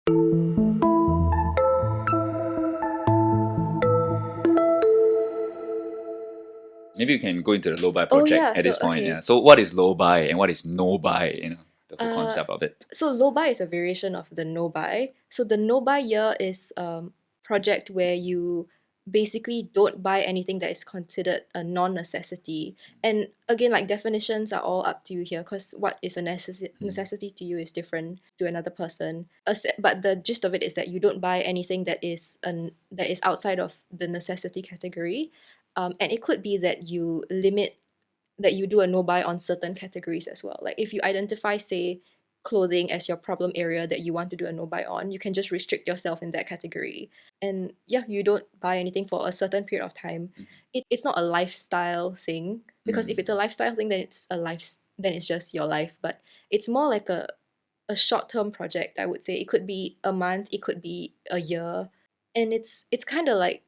Maybe you can go into the low buy Oh project yeah, at this so point. okay. Yeah. So what is low buy and what is no buy? The whole Uh, concept of it. so low buy is a variation of the no buy. So the no buy year is project where you basically don't buy anything that is considered a non-necessity. And again, like definitions are all up to you here because what is a necessity to you is different to another person. But the gist of it is that you don't buy anything that is outside of the necessity category. And it could be that you limit that you do a no buy on certain categories as well. Like if you identify, say, clothing as your problem area that you want to do a no buy on, you can just restrict yourself in that category. And yeah, you don't buy anything for a certain period of time. It's not a lifestyle thing because if it's a lifestyle thing, then then it's just your life. But it's more like a short term project. I would say it could be a month, it could be a year, and it's kind of like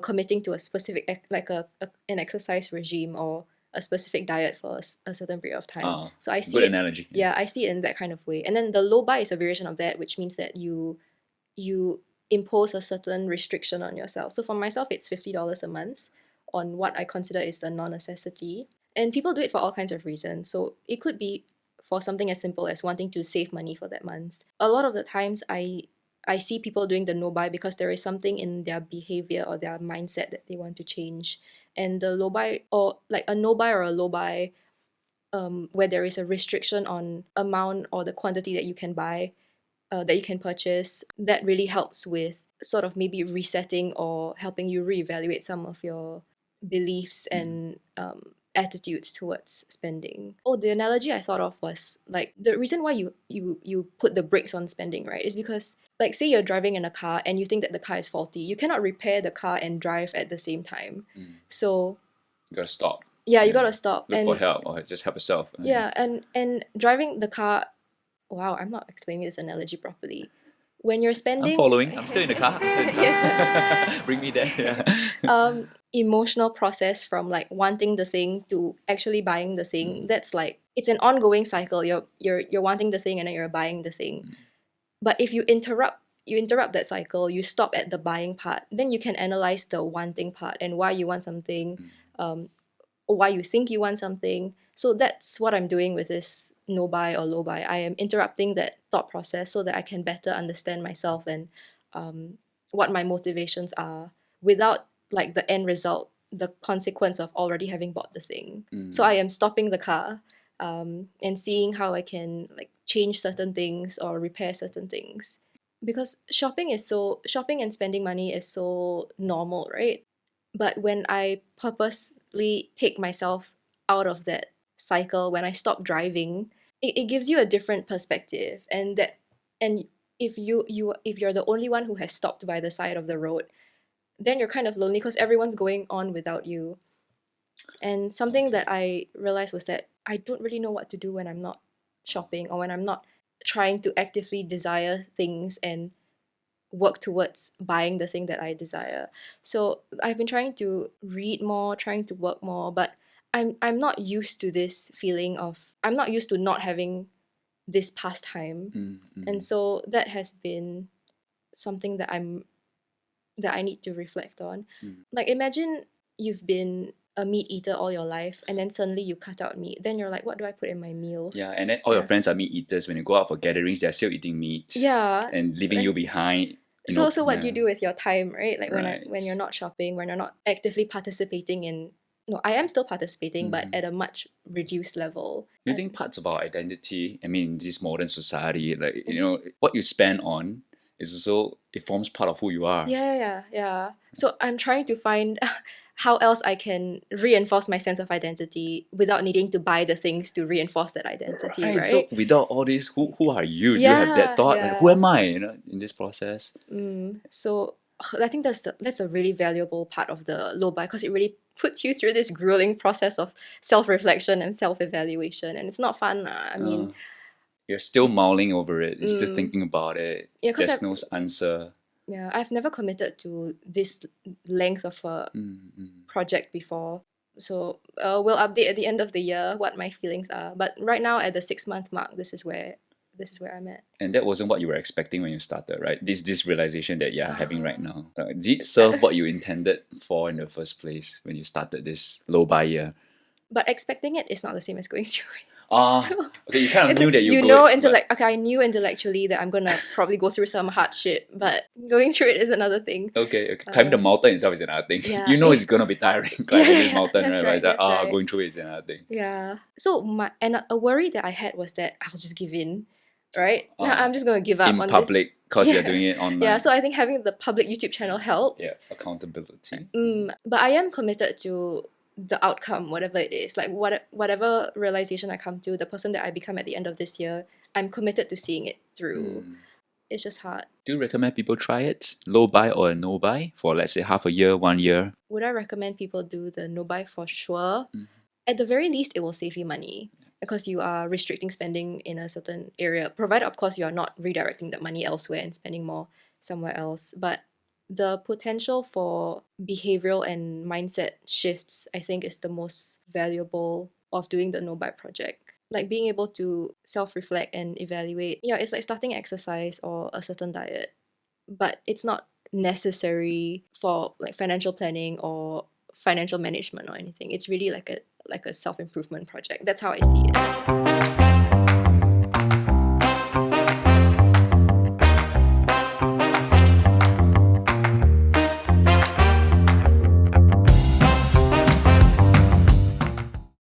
committing to a specific like an exercise regime or a specific diet for a certain period of time. So I see Good it. analogy. Yeah, I see it in that kind of way. And then the low buy is a variation of that, which means that you impose a certain restriction on yourself. So for myself, it's $50 a month on what I consider is a non-necessity. And people do it for all kinds of reasons. So it could be for something as simple as wanting to save money for that month. A lot of the times I see people doing the no buy because there is something in their behavior or their mindset that they want to change. And the low buy or like a no buy or a low buy where there is a restriction on amount or the quantity that you can buy, that you can purchase, that really helps with sort of maybe resetting or helping you reevaluate some of your beliefs and attitudes towards spending. Oh, the analogy I thought of was like the reason why you put the brakes on spending, right, is because like say you're driving in a car and you think that the car is faulty. You cannot repair the car and drive at the same time. So You gotta stop. yeah, you gotta stop Look and for help or just help yourself. yeah, and driving the car. Wow, I'm not explaining this analogy properly. When you're spending, I'm following. I'm still in the car. Yes. Bring me there. Yeah. Emotional process from like wanting the thing to actually buying the thing. That's like it's an ongoing cycle. You're wanting the thing and then you're buying the thing. But if you interrupt that cycle, you stop at the buying part, then you can analyze the wanting part and why you want something, or why you think you want something. So that's what I'm doing with this no buy or low buy. I am interrupting that thought process so that I can better understand myself and what my motivations are without like the end result, the consequence of already having bought the thing. So I am stopping the car and seeing how I can like change certain things or repair certain things. Because shopping and spending money is so normal, right? But when I purposely take myself out of that cycle, when I stop driving, it gives you a different perspective. And if you're the only one who has stopped by the side of the road, then you're kind of lonely because everyone's going on without you. And something that I realized was that I don't really know what to do when I'm not shopping or when I'm not trying to actively desire things and work towards buying the thing that I desire. So I've been trying to read more, trying to work more, but I'm not used to this feeling of I'm not used to not having this pastime. And so that has been something that I need to reflect on. Like imagine you've been a meat eater all your life and then suddenly you cut out meat. Then you're like, what do I put in my meals? Yeah, and then all your friends are meat eaters. When you go out for gatherings, they're still eating meat. Yeah. And leaving you behind. So what do you do with your time, right? Like Right. when you're not shopping, when you're not actively participating in no, I am still participating, but at a much reduced level. Do you think parts of our identity, I mean, in this modern society, like, what you spend on is also, it forms part of who you are. Yeah. So I'm trying to find how else I can reinforce my sense of identity without needing to buy the things to reinforce that identity, right? So without all this, who are you? Do you have that thought? Like, who am I, in this process? So I think that's a really valuable part of the low buy because it really puts you through this grueling process of self-reflection and self-evaluation, and it's not fun. I mean, you're still mulling over it. You're still thinking about it. Yeah, 'cause there's no answer. Yeah, I've never committed to this length of a project before. So we'll update at the end of the year what my feelings are. But right now at the 6-month mark, this is where this is where I'm at. And that wasn't what you were expecting when you started, right? This realization that you're having right now. Did it serve what you intended for in the first place when you started this low buy year? But expecting it is not the same as going through it. Okay, you kind of knew that you know okay, I knew intellectually that I'm gonna probably go through some hard shit, but going through it is another thing. Okay. Climbing the mountain itself is another thing. Yeah. You know it's gonna be tiring climbing this mountain, that's right? right, But that's right. going through it is another thing. Yeah. So a worry that I had was that I'll just give in, right? I'm just gonna give up in on public because Yeah. you're doing it online. Yeah, so I think having the public YouTube channel helps. Yeah, accountability. But I am committed to the outcome, whatever it is. Like whatever realization I come to, the person that I become at the end of this year, I'm committed to seeing it through. It's just hard. Do you recommend people try it? Low buy or no buy for, let's say, half a year, 1 year? Would I recommend people do the no buy? For sure. At the very least, it will save you money because you are restricting spending in a certain area, provided, of course, you are not redirecting that money elsewhere and spending more somewhere else. But the potential for behavioral and mindset shifts, I think, is the most valuable of doing the no buy project. Like being able to self-reflect and evaluate. Yeah, it's like starting exercise or a certain diet, but it's not necessary for like financial planning or financial management or anything. It's really like a self-improvement project. That's how I see it.